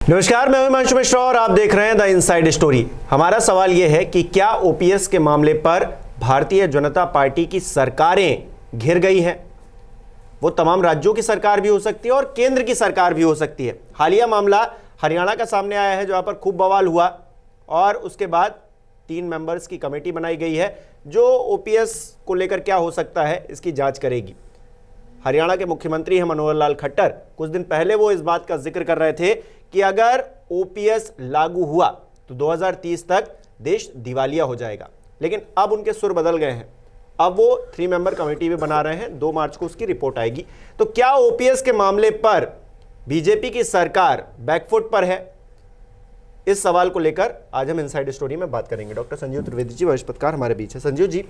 नमस्कार, मैं हिमांशु मिश्रा और आप देख रहे हैं द इनसाइड स्टोरी। हमारा सवाल यह है कि क्या ओपीएस के मामले पर भारतीय जनता पार्टी की सरकारें घिर गई हैं? वो तमाम राज्यों की सरकार भी हो सकती है और केंद्र की सरकार भी हो सकती है। हालिया मामला हरियाणा का सामने आया है, जहां पर खूब बवाल हुआ और उसके बाद 3 मेंबर्स की कमेटी बनाई गई है जो ओपीएस को लेकर क्या हो सकता है इसकी जांच करेगी। हरियाणा के मुख्यमंत्री हैं मनोहर लाल खट्टर। कुछ दिन पहले वो इस बात का जिक्र कर रहे थे कि अगर ओपीएस लागू हुआ तो 2030 तक देश दिवालिया हो जाएगा, लेकिन अब उनके सुर बदल गए हैं। अब वो 3 मेंबर कमेटी भी बना रहे हैं। 2 मार्च को उसकी रिपोर्ट आएगी। तो क्या ओपीएस के मामले पर बीजेपी की सरकार बैकफुट पर है? इस सवाल को लेकर आज हम इनसाइड स्टोरी में बात करेंगे। डॉक्टर संजीव त्रिवेदी जी, वरिष्ठ पत्रकार, हमारे बीच है। संजीव जी,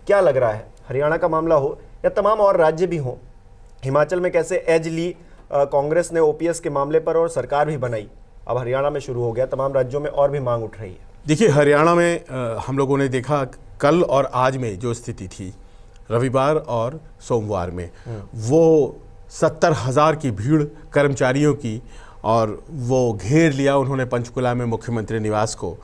क्या लग रहा है, हरियाणा का मामला हो या तमाम और राज्य भी हो, हिमाचल में कैसे एज ली कांग्रेस ने ओपीएस के मामले पर और सरकार भी बनाई, अब हरियाणा में शुरू हो गया, तमाम राज्यों में और भी मांग उठ रही है। देखिए, हरियाणा में हम लोगों ने देखा कल और आज में जो स्थिति थी, रविवार और सोमवार में, वो 70,000 की भीड़ कर्मचारियों की, और वो घेर लिया उन्होंने पंचकुला में मुख्यमंत्री निवास को।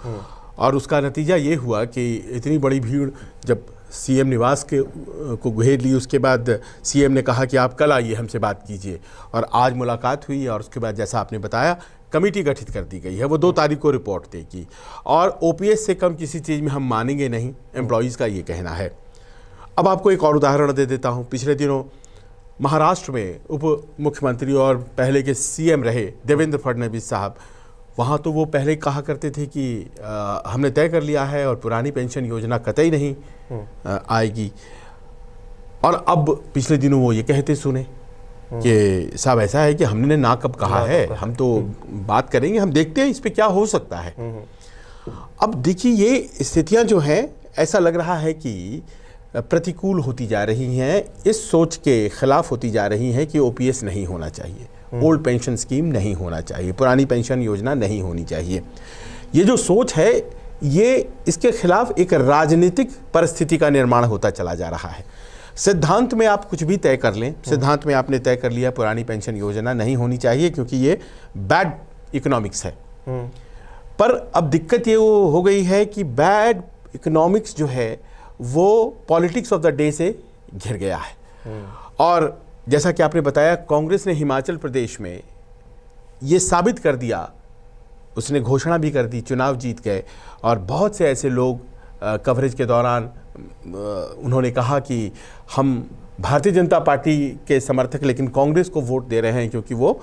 और उसका नतीजा ये हुआ कि इतनी बड़ी भीड़ जब सीएम निवास को घेर ली, उसके बाद सीएम ने कहा कि आप कल आइए, हमसे बात कीजिए। और आज मुलाकात हुई और उसके बाद जैसा आपने बताया कमेटी गठित कर दी गई है। वो 2 तारीख को रिपोर्ट देगी और ओपीएस से कम किसी चीज़ में हम मानेंगे नहीं, एम्प्लॉयज़ का ये कहना है। अब आपको एक और उदाहरण दे देता हूँ। पिछले दिनों महाराष्ट्र में उप मुख्यमंत्री और पहले के सीएम रहे देवेंद्र फडणवीस साहब, वहाँ तो वो पहले कहा करते थे कि हमने तय कर लिया है और पुरानी पेंशन योजना कतई नहीं आएगी। और अब पिछले दिनों वो ये कहते सुने कि साहब ऐसा है कि हमने ना कब कहा है, हम तो बात करेंगे, हम देखते हैं इस पे क्या हो सकता है। अब देखिए, ये स्थितियाँ जो हैं, ऐसा लग रहा है कि प्रतिकूल होती जा रही हैं, इस सोच के खिलाफ होती जा रही हैं कि ओपीएस नहीं होना चाहिए, ओल्ड पेंशन स्कीम नहीं होना चाहिए, पुरानी पेंशन योजना नहीं होनी चाहिए। ये जो सोच है, ये इसके खिलाफ एक राजनीतिक परिस्थिति का निर्माण होता चला जा रहा है। सिद्धांत में आप कुछ भी तय कर लें, सिद्धांत में आपने तय कर लिया पुरानी पेंशन योजना नहीं होनी चाहिए क्योंकि ये बैड इकोनॉमिक्स है। पर अब दिक्कत ये हो गई है कि बैड इकोनॉमिक्स जो है वो पॉलिटिक्स ऑफ द डे से घिर गया है। और जैसा कि आपने बताया, कांग्रेस ने हिमाचल प्रदेश में ये साबित कर दिया, उसने घोषणा भी कर दी, चुनाव जीत गए। और बहुत से ऐसे लोग कवरेज के दौरान उन्होंने कहा कि हम भारतीय जनता पार्टी के समर्थक लेकिन कांग्रेस को वोट दे रहे हैं क्योंकि वो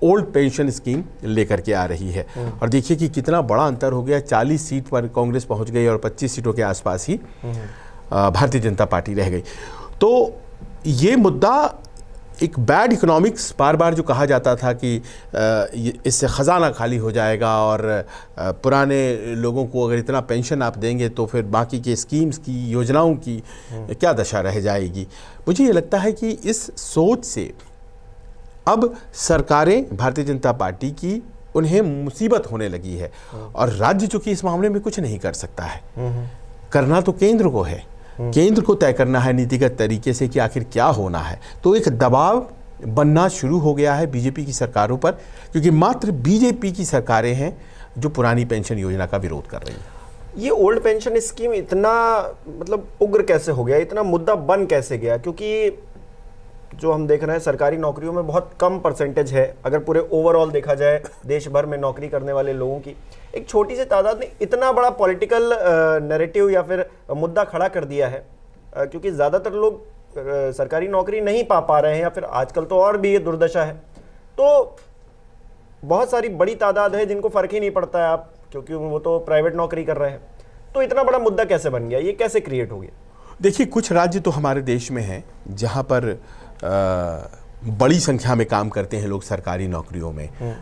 ओल्ड पेंशन स्कीम लेकर के आ रही है। और देखिए कि कितना बड़ा अंतर हो गया, 40 सीट पर कांग्रेस पहुंच गई और 25 सीटों के आसपास ही भारतीय जनता पार्टी रह गई। तो ये मुद्दा, एक बैड इकोनॉमिक्स, बार बार जो कहा जाता था कि इससे ख़जाना खाली हो जाएगा और पुराने लोगों को अगर इतना पेंशन आप देंगे तो फिर बाकी के स्कीम्स की, योजनाओं की क्या दशा रह जाएगी। मुझे ये लगता है कि इस सोच से अब सरकारें, भारतीय जनता पार्टी की, उन्हें मुसीबत होने लगी है। और राज्य चूंकि इस मामले में कुछ नहीं कर सकता है, करना तो केंद्र को है, केंद्र को तय करना है नीतिगत तरीके से कि आखिर क्या होना है। तो एक दबाव बनना शुरू हो गया है बीजेपी की सरकारों पर, क्योंकि मात्र बीजेपी की सरकारें हैं जो पुरानी पेंशन योजना का विरोध कर रही हैं। ये ओल्ड पेंशन स्कीम इतना मतलब उग्र कैसे हो गया, इतना मुद्दा बन कैसे गया? क्योंकि जो हम देख रहे हैं सरकारी नौकरियों में बहुत कम परसेंटेज है। अगर पूरे ओवरऑल देखा जाए देश भर में नौकरी करने वाले लोगों की, एक छोटी सी तादाद ने इतना बड़ा पॉलिटिकल नैरेटिव या फिर मुद्दा खड़ा कर दिया है, क्योंकि ज़्यादातर लोग सरकारी नौकरी नहीं पा रहे हैं, या फिर आजकल तो और भी ये दुर्दशा है। तो बहुत सारी बड़ी तादाद है जिनको फ़र्क ही नहीं पड़ता है, आप क्योंकि वो तो प्राइवेट नौकरी कर रहे हैं। तो इतना बड़ा मुद्दा कैसे बन गया, ये कैसे क्रिएट हो गया? देखिए, कुछ राज्य तो हमारे देश में हैं जहाँ पर बड़ी संख्या में काम करते हैं लोग सरकारी नौकरियों में,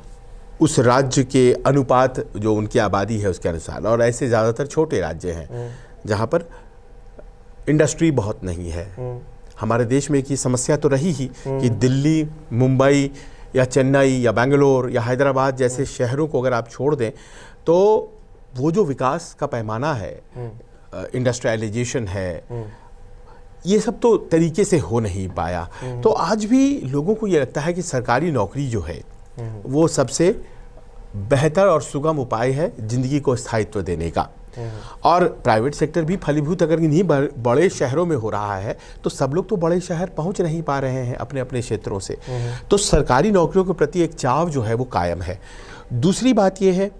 उस राज्य के अनुपात जो उनकी आबादी है उसके अनुसार। और ऐसे ज़्यादातर छोटे राज्य हैं जहाँ पर इंडस्ट्री बहुत नहीं है। हमारे देश में एक ये समस्या तो रही ही कि दिल्ली, मुंबई या चेन्नई या बेंगलोर या हैदराबाद जैसे शहरों को अगर आप छोड़ दें तो वो जो विकास का पैमाना है, इंडस्ट्रियलाइजेशन है, ये सब तो तरीके से हो नहीं पाया। तो आज भी लोगों को ये लगता है कि सरकारी नौकरी जो है वो सबसे बेहतर और सुगम उपाय है जिंदगी को स्थायित्व देने का। और प्राइवेट सेक्टर भी फलीभूत अगर नहीं बड़े शहरों में हो रहा है तो सब लोग तो बड़े शहर पहुंच नहीं पा रहे हैं अपने अपने क्षेत्रों से, तो सरकारी नौकरियों के प्रति एक चाव जो है वो कायम है। दूसरी बात ये है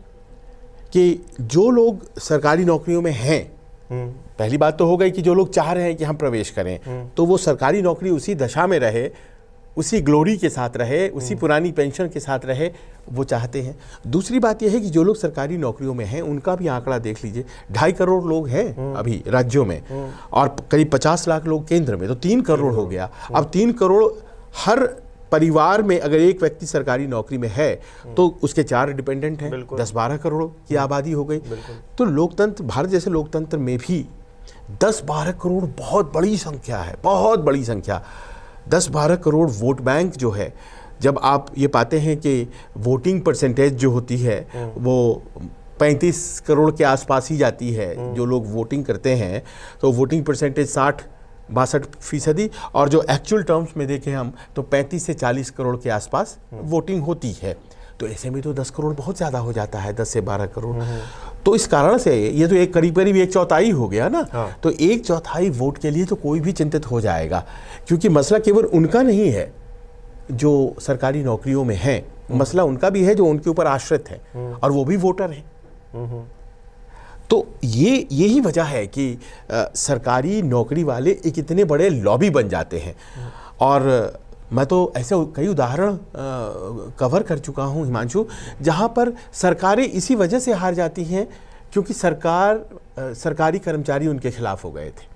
कि जो लोग सरकारी नौकरियों में हैं, पहली बात तो हो गई कि जो लोग चाह रहे हैं कि हम प्रवेश करें तो वो सरकारी नौकरी उसी दशा में रहे, उसी ग्लोरी के साथ रहे, उसी पुरानी पेंशन के साथ रहे, वो चाहते हैं। दूसरी बात यह है कि जो लोग सरकारी नौकरियों में हैं उनका भी आंकड़ा देख लीजिए, 2.5 करोड़ लोग हैं अभी राज्यों में और करीब 50 लाख लोग केंद्र में, तो 3 करोड़ हो गया। अब 3 करोड़ हर परिवार में अगर एक व्यक्ति सरकारी नौकरी में है तो उसके 4 डिपेंडेंट हैं, 10-12 करोड़ की आबादी हो गई। तो लोकतंत्र, भारत जैसे लोकतंत्र में भी 10-12 करोड़ बहुत बड़ी संख्या है, बहुत बड़ी संख्या। 10-12 करोड़ वोट बैंक जो है, जब आप ये पाते हैं कि वोटिंग परसेंटेज जो होती है वो 35 करोड़ के आसपास ही जाती है, जो लोग वोटिंग करते हैं तो वोटिंग परसेंटेज 60-62% और जो एक्चुअल टर्म्स में देखें हम तो 35 से 40 करोड़ के आसपास वोटिंग होती है। तो ऐसे में तो 10 करोड़ बहुत ज़्यादा हो जाता है, 10 से 12 करोड़। तो इस कारण से ये तो एक करीब 1/4 हो गया ना। तो 1/4 वोट के लिए तो कोई भी चिंतित हो जाएगा, क्योंकि मसला केवल उनका नहीं है जो सरकारी नौकरियों में हैं, मसला उनका भी है जो उनके ऊपर आश्रित है और वो भी वोटर हैं। तो यही वजह है कि सरकारी नौकरी वाले एक इतने बड़े लॉबी बन जाते हैं। और मैं तो ऐसे कई उदाहरण कवर कर चुका हूं हिमांशु, जहां पर सरकारें इसी वजह से हार जाती हैं क्योंकि सरकारी कर्मचारी उनके खिलाफ हो गए थे।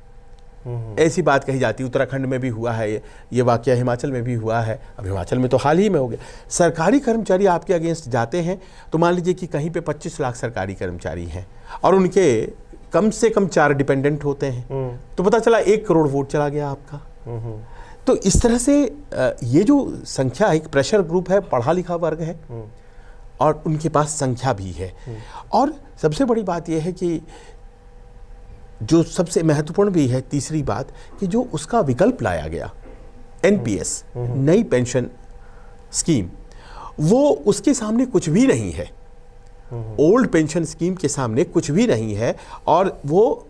ऐसी बात कही जाती है, उत्तराखंड में भी हुआ है ये वाकया, हिमाचल में भी हुआ है। अब हिमाचल में तो हाल ही में हो गया। सरकारी कर्मचारी आपके अगेंस्ट जाते हैं तो मान लीजिए कि कहीं पे 25 लाख सरकारी कर्मचारी हैं और उनके कम से कम 4 डिपेंडेंट होते हैं, तो पता चला 1 करोड़ वोट चला गया आपका। तो इस तरह से ये जो संख्या, एक प्रेशर ग्रुप है, पढ़ा लिखा वर्ग है और उनके पास संख्या भी है। और सबसे बड़ी बात यह है कि जो सबसे महत्वपूर्ण भी है, तीसरी बात, कि जो उसका विकल्प लाया गया NPS, नई पेंशन स्कीम, वो उसके सामने कुछ भी नहीं है। ओल्ड पेंशन स्कीम के सामने कुछ भी नहीं है और वो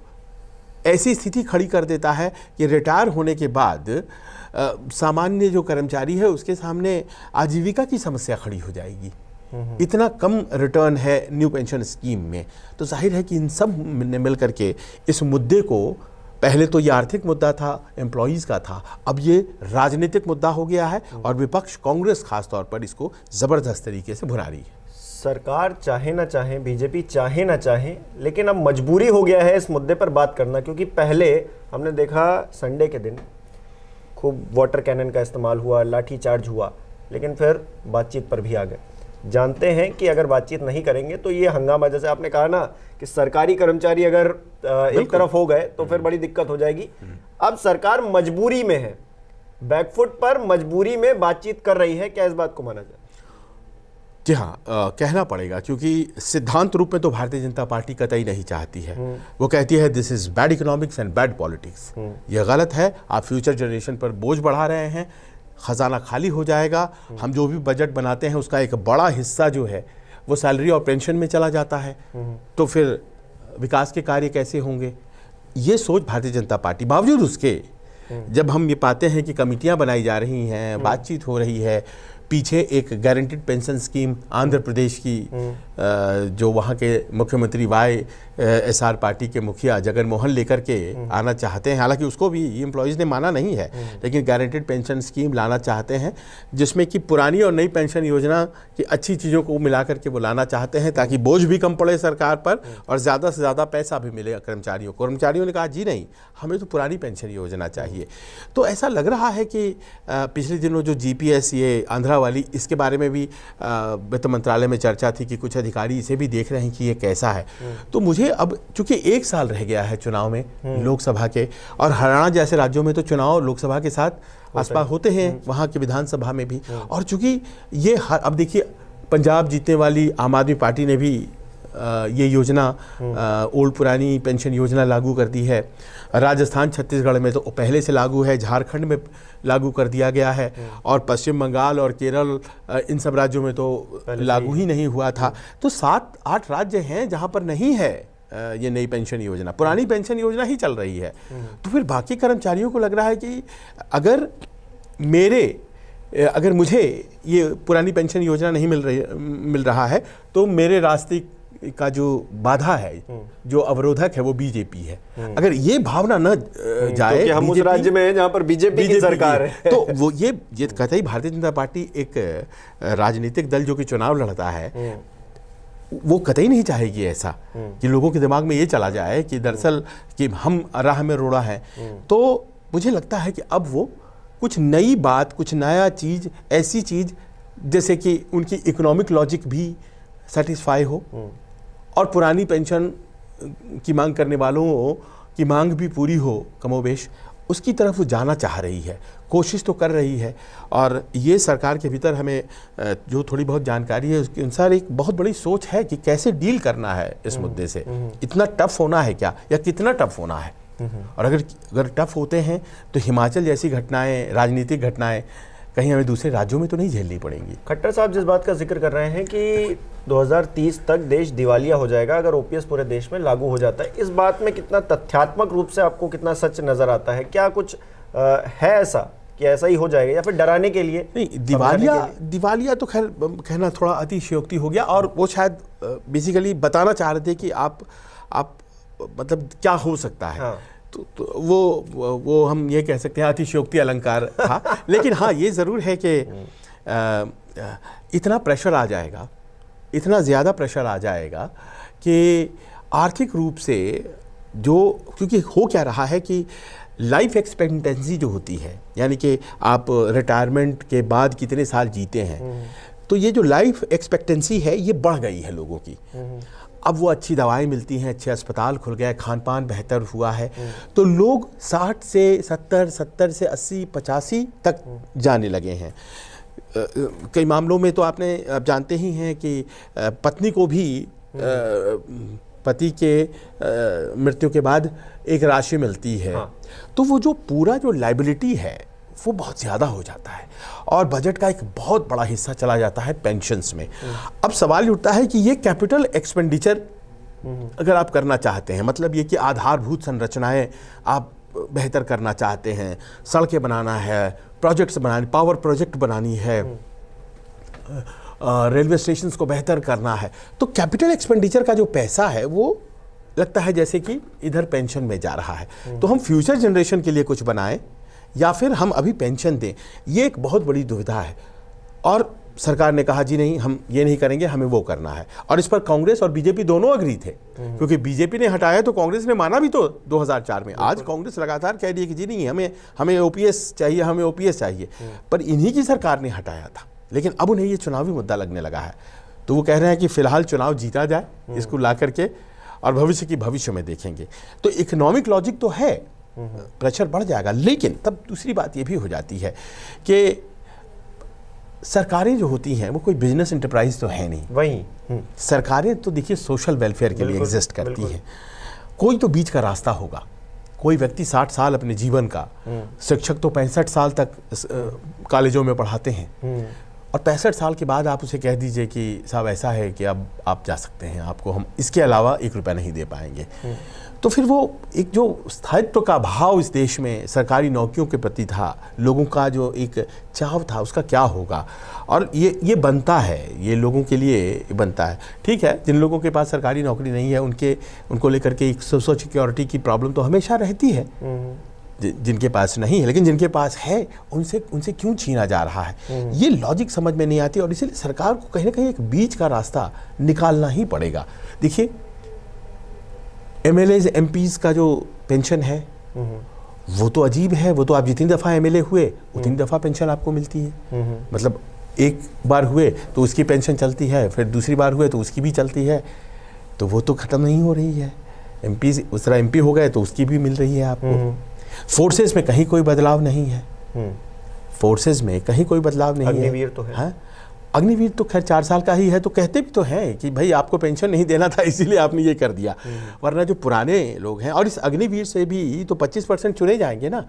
ऐसी स्थिति खड़ी कर देता है कि रिटायर होने के बाद सामान्य जो कर्मचारी है उसके सामने आजीविका की समस्या खड़ी हो जाएगी। इतना कम रिटर्न है न्यू पेंशन स्कीम में। तो जाहिर है कि इन सब ने मिलकर के इस मुद्दे को, पहले तो ये आर्थिक मुद्दा था, एम्प्लॉयज़ का था, अब ये राजनीतिक मुद्दा हो गया है और विपक्ष, कांग्रेस खास तौर पर इसको ज़बरदस्त तरीके से भुना रही है। सरकार चाहे ना चाहे, बीजेपी चाहे ना चाहे, लेकिन अब मजबूरी हो गया है इस मुद्दे पर बात करना, क्योंकि पहले हमने देखा संडे के दिन खूब वाटर कैनन का इस्तेमाल हुआ, लाठी चार्ज हुआ, लेकिन फिर बातचीत पर भी आ गए। जानते हैं कि अगर बातचीत नहीं करेंगे तो ये हंगामा, जैसे आपने कहा ना कि सरकारी कर्मचारी अगर एक तरफ हो गए तो फिर बड़ी दिक्कत हो जाएगी। अब सरकार मजबूरी में है, बैकफुट पर मजबूरी में बातचीत कर रही है। क्या इस बात को माना जाए? जी हाँ, कहना पड़ेगा, क्योंकि सिद्धांत रूप में तो भारतीय जनता पार्टी कतई नहीं चाहती है। वो कहती है this is bad economics and bad politics. ये गलत है, आप फ्यूचर जनरेशन पर बोझ बढ़ा रहे हैं, खजाना खाली हो जाएगा। हम जो भी बजट बनाते हैं उसका एक बड़ा हिस्सा जो है वो सैलरी और पेंशन में चला जाता है, तो फिर विकास के कार्य कैसे होंगे? ये सोच भारतीय जनता पार्टी, बावजूद उसके जब हम ये पाते हैं कि कमिटियां बनाई जा रही हैं, बातचीत हो रही है, पीछे एक guaranteed pension scheme Andhra Pradesh की, जो वहाँ के मुख्यमंत्री YSR पार्टी के मुखिया जगन मोहन लेकर के आना चाहते हैं, हालांकि उसको भी एम्प्लॉयज़ ने माना नहीं है, लेकिन गारंटीड पेंशन स्कीम लाना चाहते हैं जिसमें कि पुरानी और नई पेंशन योजना की अच्छी चीज़ों को मिला करके वो लाना चाहते हैं ताकि बोझ भी कम पड़े सरकार पर और ज़्यादा से ज़्यादा पैसा भी मिले कर्मचारियों को। कर्मचारियों ने कहा जी नहीं, हमें तो पुरानी पेंशन योजना चाहिए। तो ऐसा लग रहा है कि पिछले दिनों जो GPS ये आंध्रा वाली, इसके बारे में भी वित्त मंत्रालय में चर्चा थी कि कुछ अधिकारी इसे भी देख रहे हैं कि ये कैसा है। तो मुझे अब चूंकि 1 साल रह गया है चुनाव में लोकसभा के, और हरियाणा जैसे राज्यों में तो चुनाव लोकसभा के साथ आसपास होते हैं, वहाँ के विधानसभा में भी, और चूंकि ये अब देखिए पंजाब जीतने वाली आम आदमी पार्टी ने भी ये योजना ओल्ड पुरानी पेंशन योजना लागू कर दी है। राजस्थान छत्तीसगढ़ में तो पहले से लागू है, झारखंड में लागू कर दिया गया है और पश्चिम बंगाल और केरल इन सब राज्यों में तो लागू ही नहीं हुआ था। तो 7-8 राज्य हैं जहां पर नहीं है ये नई पेंशन योजना, पुरानी पेंशन योजना ही चल रही है। तो फिर बाकी कर्मचारियों को लग रहा है कि अगर मुझे ये पुरानी पेंशन योजना नहीं मिल रहा है तो मेरे रास्ते का जो बाधा है, जो अवरोधक है, वो बीजेपी है। अगर ये भावना न जाए तो हम उस राज्य में हैं जहां पर बीजेपी की सरकार है, तो वो ये कहता ही भारतीय जनता पार्टी एक राजनीतिक दल जो कि चुनाव लड़ता है, वो कतई नहीं चाहेगी ऐसा कि लोगों के दिमाग में ये चला जाए कि दरअसल कि हम राह में रोड़ा है। तो मुझे लगता है कि अब वो कुछ नई बात, कुछ नया चीज़, ऐसी चीज़ जैसे कि उनकी इकोनॉमिक लॉजिक भी सेटिस्फाई हो और पुरानी पेंशन की मांग करने वालों की मांग भी पूरी हो कमोबेश, उसकी तरफ वो जाना चाह रही है, कोशिश तो कर रही है। और ये सरकार के भीतर हमें जो थोड़ी बहुत जानकारी है उसके अनुसार एक बहुत बड़ी सोच है कि कैसे डील करना है इस मुद्दे से। इतना टफ होना है क्या, या कितना टफ होना है? और अगर टफ होते हैं तो हिमाचल जैसी घटनाएं, राजनीतिक घटनाएं कहीं हमें दूसरे राज्यों में तो नहीं झेलनी पड़ेंगी। खट्टर साहब जिस बात का जिक्र कर रहे हैं कि 2030 तक देश दिवालिया हो जाएगा अगर ओपीएस पूरे देश में लागू हो जाता है, इस बात में कितना तथ्यात्मक रूप से आपको कितना सच नजर आता है? क्या कुछ है ऐसा कि ऐसा ही हो जाएगा, या फिर डराने के लिए? नहीं, दिवालिया तो खैर कहना थोड़ा अतिशयोक्ति हो गया। और वो शायद बेसिकली बताना चाह रहे थे कि आप मतलब क्या हो सकता है। हाँ। तो वो हम ये कह सकते हैं अतिशयोक्ति अलंकार था। लेकिन हाँ, ये ज़रूर है कि इतना प्रेशर आ जाएगा, इतना ज़्यादा प्रेशर आ जाएगा कि आर्थिक रूप से क्योंकि हो क्या रहा है कि लाइफ एक्सपेक्टेंसी जो होती है, यानी कि आप रिटायरमेंट के बाद कितने साल जीते हैं, तो ये जो लाइफ एक्सपेक्टेंसी है ये बढ़ गई है लोगों की। अब वो अच्छी दवाएं मिलती हैं, अच्छे अस्पताल खुल गए, खान पान बेहतर हुआ है, तो लोग 60 से 70, 70 से 80, 85 तक जाने लगे हैं। कई मामलों में तो आप जानते ही हैं कि पत्नी को भी पति के मृत्यु के बाद एक राशि मिलती है। हाँ। तो वो जो पूरा जो लायबिलिटी है वो बहुत ज़्यादा हो जाता है और बजट का एक बहुत बड़ा हिस्सा चला जाता है पेंशन्स में। अब सवाल उठता है कि ये कैपिटल एक्सपेंडिचर अगर आप करना चाहते हैं, मतलब ये कि आधारभूत संरचनाएं आप बेहतर करना चाहते हैं, सड़कें बनाना है, प्रोजेक्ट्स बनाने, पावर प्रोजेक्ट बनानी है, रेलवे स्टेशंस को बेहतर करना है, तो कैपिटल एक्सपेंडिचर का जो पैसा है वो लगता है जैसे कि इधर पेंशन में जा रहा है। तो हम फ्यूचर जनरेशन के लिए कुछ बनाएं या फिर हम अभी पेंशन दें, ये एक बहुत बड़ी दुविधा है। और सरकार ने कहा जी नहीं, हम ये नहीं करेंगे, हमें वो करना है। और इस पर कांग्रेस और बीजेपी दोनों अग्री थे, क्योंकि बीजेपी ने हटाया तो कांग्रेस ने माना भी तो 2004 में। आज कांग्रेस लगातार कह रही है कि जी नहीं, हमें ओपीएस चाहिए, हमें ओपीएस चाहिए, पर इन्हीं की सरकार ने हटाया था। लेकिन अब उन्हें ये चुनावी मुद्दा लगने लगा है, तो वो कह रहे हैं कि फिलहाल चुनाव जीता जाए, इसको ला करके, और भविष्य में देखेंगे। तो इकोनॉमिक लॉजिक तो है, प्रेशर बढ़ जाएगा। लेकिन तब दूसरी बात ये भी हो जाती है कि सरकारें जो होती हैं वो कोई बिजनेस एंटरप्राइज तो है नहीं। वही सरकारें तो देखिए सोशल वेलफेयर के लिए एग्जिस्ट करती हैं। कोई तो बीच का रास्ता होगा। कोई व्यक्ति 60 साल अपने जीवन का, शिक्षक तो 65 साल तक कॉलेजों में पढ़ाते हैं, और 65 साल के बाद आप उसे कह दीजिए कि साहब ऐसा है कि अब आप जा सकते हैं, आपको हम इसके अलावा 1 रुपया नहीं दे पाएंगे। तो फिर वो एक जो स्थायित्व का भाव इस देश में सरकारी नौकरियों के प्रति था, लोगों का जो एक चाव था, उसका क्या होगा? और ये बनता है, ये लोगों के लिए बनता है। ठीक है, जिन लोगों के पास सरकारी नौकरी नहीं है उनको लेकर के एक सोशल सिक्योरिटी की प्रॉब्लम तो हमेशा रहती है। जिनके पास नहीं है, लेकिन जिनके पास है उनसे क्यों छीना जा रहा है? ये लॉजिक समझ में नहीं आती, और इसीलिए सरकार को कहीं ना कहीं एक बीच का रास्ता निकालना ही पड़ेगा। देखिए, एमएलए एमपीज का जो पेंशन है वो तो अजीब है। वो तो आप जितनी दफ़ा एमएलए हुए उतनी दफ़ा पेंशन आपको मिलती है। मतलब एक बार हुए तो उसकी पेंशन चलती है, फिर दूसरी बार हुए तो उसकी भी चलती है, तो वो तो ख़त्म नहीं हो रही है। एमपी उस तरह एमपी हो गए तो उसकी भी मिल रही है आपको। फोर्सेस में कहीं कोई बदलाव नहीं है। फोर्सेस में कहीं कोई बदलाव नहीं है। अग्निवीर तो है। हाँ? अग्निवीर तो खैर 4 साल का ही है, तो कहते भी तो हैं कि भाई आपको पेंशन नहीं देना था इसीलिए आपने ये कर दिया, वरना जो पुराने लोग हैं और इस अग्निवीर से भी तो 25% चुने जाएंगे ना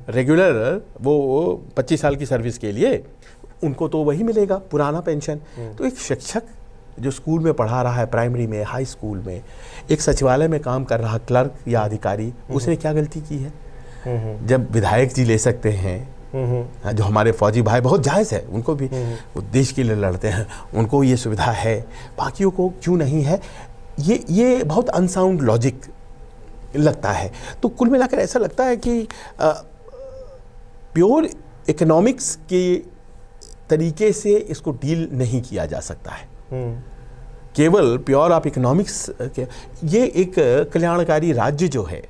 रेगुलर, वो 25 साल की सर्विस के लिए उनको तो वही मिलेगा पुराना पेंशन। तो एक शिक्षक जो स्कूल में पढ़ा रहा है, प्राइमरी में, हाई स्कूल में, एक सचिवालय में काम कर रहा क्लर्क या अधिकारी, उसने क्या गलती की है? जब विधायक जी ले सकते हैं, जो हमारे फौजी भाई बहुत जायज़ है, उनको भी वो देश के लिए लड़ते हैं, उनको ये सुविधा है, बाकियों को क्यों नहीं है? ये बहुत अनसाउंड लॉजिक लगता है। तो कुल मिलाकर ऐसा लगता है कि प्योर इकोनॉमिक्स के तरीके से इसको डील नहीं किया जा सकता है। केवल प्योर ऑफ इकोनॉमिक्स के, ये एक कल्याणकारी राज्य जो है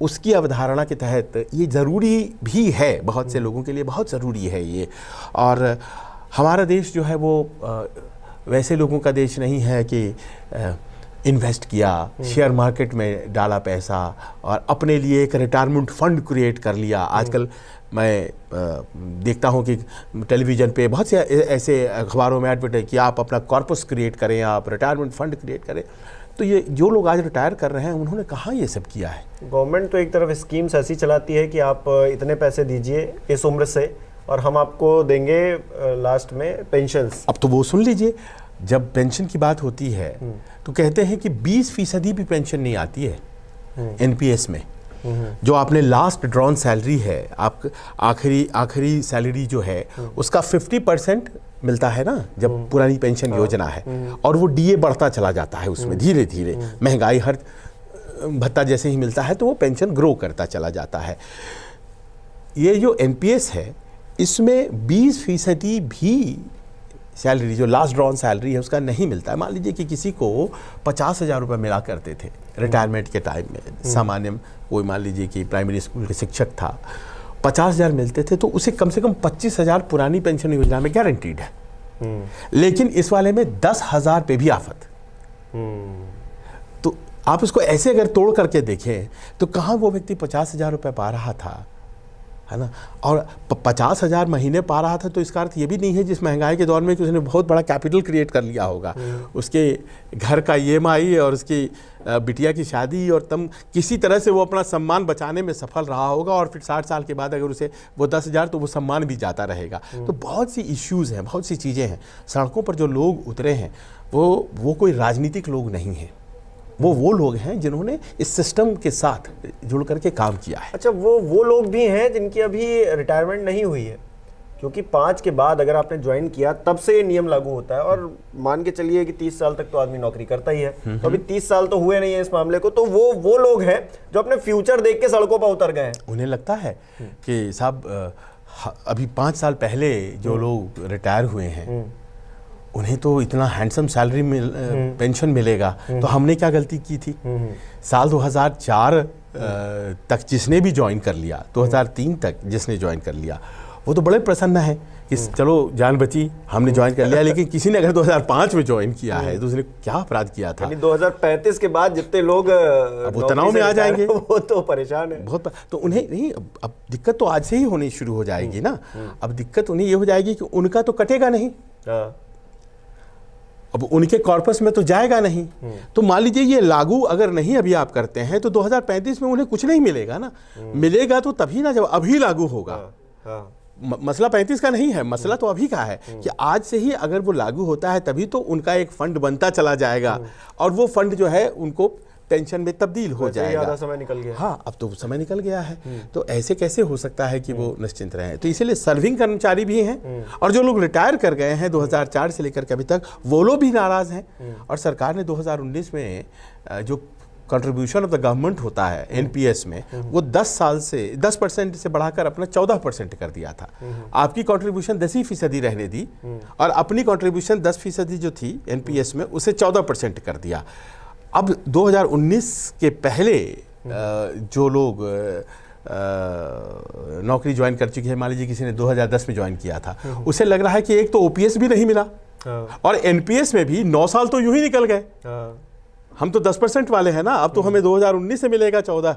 उसकी अवधारणा के तहत ये ज़रूरी भी है, बहुत से लोगों के लिए बहुत ज़रूरी है ये। और हमारा देश जो है वो वैसे लोगों का देश नहीं है कि इन्वेस्ट किया, शेयर मार्केट में डाला पैसा और अपने लिए एक रिटायरमेंट फंड क्रिएट कर लिया। आजकल मैं देखता हूँ कि टेलीविज़न पे बहुत से ऐसे अखबारों में एडवर्टाइज कि आप अपना कॉर्पस क्रिएट करें, आप रिटायरमेंट फंड क्रिएट करें। तो ये जो लोग आज रिटायर कर रहे हैं उन्होंने कहाँ ये सब किया है? गवर्नमेंट तो एक तरफ स्कीम्स ऐसी चलाती है कि आप इतने पैसे दीजिए इस उम्र से और हम आपको देंगे लास्ट में पेंशन्स। अब तो वो सुन लीजिए, जब पेंशन की बात होती है तो कहते हैं कि 20% भी पेंशन नहीं आती है एनपीएस में। जो आपने लास्ट ड्रॉन सैलरी है, आप आखिरी सैलरी जो है उसका 50% मिलता है ना, जब पुरानी पेंशन योजना है, और वो डीए बढ़ता चला जाता है उसमें धीरे धीरे, महंगाई हर भत्ता जैसे ही मिलता है तो वो पेंशन ग्रो करता चला जाता है। ये जो एनपीएस है इसमें 20% भी सैलरी, जो लास्ट ड्रॉन सैलरी है, उसका नहीं मिलता है। मान लीजिए कि किसी को 50,000 रुपये मिला करते थे रिटायरमेंट के टाइम में, सामान्य कोई मान लीजिए कि प्राइमरी स्कूल के शिक्षक था, 50,000 मिलते थे, तो उसे कम से कम 25,000 पुरानी पेंशन योजना में गारंटीड है। लेकिन इस वाले में 10,000 पे भी आफत। तो आप इसको ऐसे अगर तोड़ करके देखें तो कहाँ वो व्यक्ति 50,000 रुपये पा रहा था, है ना, और 50,000 महीने पा रहा था, तो इसका अर्थ ये भी नहीं है जिस महंगाई के दौर में कि उसने बहुत बड़ा कैपिटल क्रिएट कर लिया होगा, उसके घर का ईएमआई और उसकी बिटिया की शादी, और तब किसी तरह से वो अपना सम्मान बचाने में सफल रहा होगा, और फिर 60 साल के बाद अगर उसे वो 10,000 तो वो सम्मान भी जाता रहेगा। तो बहुत सी इश्यूज़ हैं, बहुत सी चीज़ें हैं। सड़कों पर जो लोग उतरे हैं वो कोई राजनीतिक लोग नहीं हैं, वो लोग हैं जिन्होंने इस सिस्टम के साथ जुड़ करके काम किया है। अच्छा, वो लोग भी हैं जिनकी अभी रिटायरमेंट नहीं हुई है, क्योंकि 5 के बाद अगर आपने ज्वाइन किया तब से ये नियम लागू होता है, और मान के चलिए कि 30 साल तक तो आदमी नौकरी करता ही है, तो अभी 30 साल तो हुए नहीं है इस मामले को, तो वो लोग हैं जो अपने फ्यूचर देख के सड़कों पर उतर गए हैं। उन्हें लगता है कि साहब अभी 5 साल पहले जो लोग रिटायर हुए हैं उन्हें तो इतना हैंडसम सैलरी पेंशन मिलेगा, तो हमने क्या गलती की थी? साल 2004 तक जिसने भी ज्वाइन कर लिया, 2003 तक जिसने ज्वाइन कर लिया, वो तो बड़े प्रसन्न है कि चलो जान बची, हमने ज्वाइन कर लिया। लेकिन किसी ने अगर 2005 में ज्वाइन किया है तो उसने क्या अपराध किया था? 2035 के बाद जितने लोग अब वो तनाव में आ जाएंगे, वो तो परेशान है बहुत। तो उन्हें नहीं, अब दिक्कत तो आज से ही होनी शुरू हो जाएगी ना। अब दिक्कत उन्हें ये हो जाएगी कि उनका तो कटेगा नहीं, अब उनके कॉर्पस में तो जाएगा नहीं। तो मान लीजिए ये लागू अगर नहीं अभी आप करते हैं तो 2035 में उन्हें कुछ नहीं मिलेगा ना। मिलेगा तो तभी ना जब अभी लागू होगा। मसला 35 का नहीं है, मसला तो अभी का है कि आज से ही अगर वो लागू होता है तभी तो उनका एक फंड बनता चला जाएगा, और वो फंड जो है उनको पेंशन में तब्दील हो जाएगा। आधा समय निकल गया। हाँ, अब तो समय निकल गया है, तो ऐसे कैसे हो सकता है कि वो निश्चिंत रहें? तो इसीलिए सर्विंग कर्मचारी भी हैं, और जो लोग रिटायर कर गए हैं 2004 से लेकर के अभी तक, वो लोग भी नाराज हैं। और सरकार ने 2019 में जो कंट्रीब्यूशन ऑफ द गवर्नमेंट होता है एनपीएस में, वो 10% से बढ़ाकर अपना 14% कर दिया था। आपकी कंट्रीब्यूशन 10% रहने दी, और अपनी कंट्रीब्यूशन 10% जो थी एनपीएस में उसे 14% कर दिया। अब 2019 के पहले जो लोग नौकरी ज्वाइन कर चुके हैं, मान लीजिए किसी ने 2010 में ज्वाइन किया था, उसे लग रहा है कि एक तो ओपीएस भी नहीं मिला, और एनपीएस में भी 9 साल तो यूं ही निकल गए। हम तो 10% वाले हैं ना, अब तो हमें 2019 से मिलेगा 14,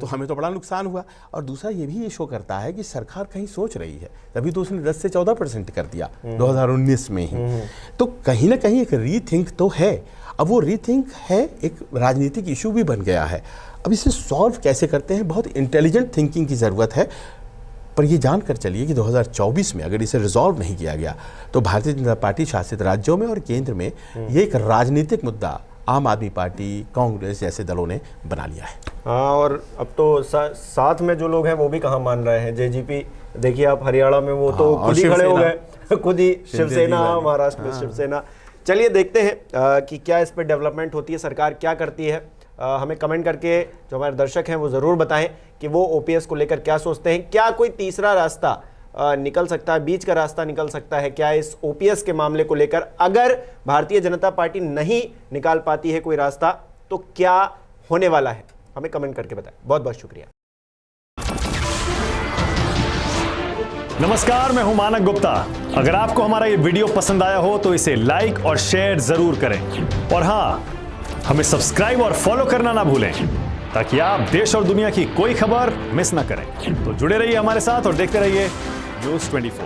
तो हमें तो बड़ा नुकसान हुआ। और दूसरा ये भी ये शो करता है कि सरकार कहीं सोच रही है, तभी तो उसने 10 से 14% कर दिया 2019 में ही। तो कहीं ना कहीं एक रीथिंक तो है। अब वो रीथिंक है, एक राजनीतिक इशू भी बन गया है। अब इसे सॉल्व कैसे करते हैं, बहुत इंटेलिजेंट थिंकिंग की ज़रूरत है। पर ये जानकर चलिए कि 2024 में अगर इसे रिजॉल्व नहीं किया गया तो भारतीय जनता पार्टी शासित राज्यों में और केंद्र में ये एक राजनीतिक मुद्दा आम आदमी पार्टी, कांग्रेस जैसे दलों ने बना लिया है। हाँ, और अब तो साथ में जो लोग हैं वो भी कहाँ मान रहे हैं। जेजीपी देखिए आप, हरियाणा में वो तो खुद ही खड़े हो गए, खुद ही शिवसेना, महाराष्ट्र में शिवसेना। चलिए देखते हैं कि क्या इस पर डेवलपमेंट होती है, सरकार क्या करती है। हमें कमेंट करके जो हमारे दर्शक हैं वो ज़रूर बताएं कि वो ओपीएस को लेकर क्या सोचते हैं। क्या कोई तीसरा रास्ता निकल सकता है, बीच का रास्ता निकल सकता है क्या इस ओपीएस के मामले को लेकर? अगर भारतीय जनता पार्टी नहीं निकाल पाती है कोई रास्ता तो क्या होने वाला है, हमें कमेंट करके बताएं। बहुत बहुत शुक्रिया। नमस्कार, मैं हूं मानक गुप्ता। अगर आपको हमारा ये वीडियो पसंद आया हो तो इसे लाइक और शेयर जरूर करें, और हां, हमें सब्सक्राइब और फॉलो करना ना भूलें ताकि आप देश और दुनिया की कोई खबर मिस ना करें। तो जुड़े रहिए हमारे साथ और देखते रहिए न्यूज़ 24।